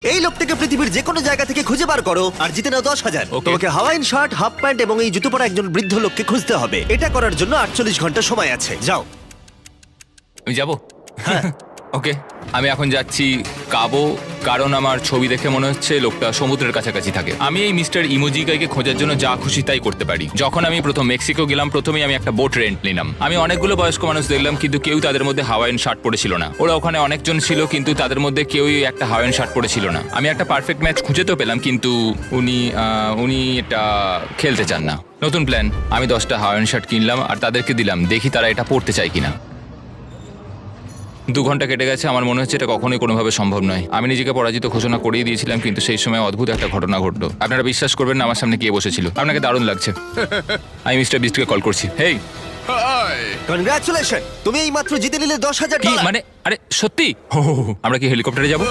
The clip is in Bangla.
এই লোকটাকে পৃথিবীর যে কোনো জায়গা থেকে খুঁজে বার করো আর জিতে নাও 10,000। Okay. তোমাকে হাওয়াইন শার্ট, হাফ প্যান্ট এবং এই জুতো পরা একজন বৃদ্ধ লোককে খুঁজতে হবে। এটা করার জন্য 48 ঘন্টা সময় আছে। যাও। আমি যাব ওকে আমি এখন যাচ্ছি কাবো, কারণ আমার ছবি দেখে মনে হচ্ছে লোকটা সমুদ্রের কাছাকাছি থাকে। আমি এই মিস্টার ইমোজিকাইকে খোঁজার জন্য যা খুশি তাই করতে পারি। যখন আমি প্রথম মেক্সিকো গেলাম, প্রথমেই আমি একটা বোট রেন্ট নিলাম। আমি অনেকগুলো বয়স্ক মানুষ দেখলাম, কিন্তু কেউ তাদের মধ্যে হাওয়াইন শার্ট পরেছিল না। ওরা ওখানে অনেকজন ছিল, কিন্তু তাদের মধ্যে কেউই একটা হাওয়াইন শার্ট পরেছিল না। আমি একটা পারফেক্ট ম্যাচ খুঁজে তো পেলাম, কিন্তু উনি এটা খেলতে চান না। নতুন প্ল্যান, আমি 10টা হাওয়াইন শার্ট কিনলাম আর তাদেরকে দিলাম, দেখি তারা এটা পরতে চায় কিনা। 2 ঘন্টা কেটে গেছে, আমার মনে হচ্ছে এটা কখনোই কোনোভাবে সম্ভব নয়। আমি নিজেকে পরাজিত ঘোষণা করেই দিয়েছিলাম, কিন্তু সেই সময় অদ্ভুত একটা ঘটনা ঘটলো। আপনারা বিশ্বাস করবেন না, আমার সামনে কে বসেছিল। আপনাকে দারুণ লাগছে। আমি মিস্টার বিস্টকে কল করছি। হেই, কনগ্রাচুলেশন, তুমি এই মাত্র জিতে নিলে 10,000 কি ডলার। মানে? আরে সত্যি? আমরা কি হেলিকপ্টারে যাবো?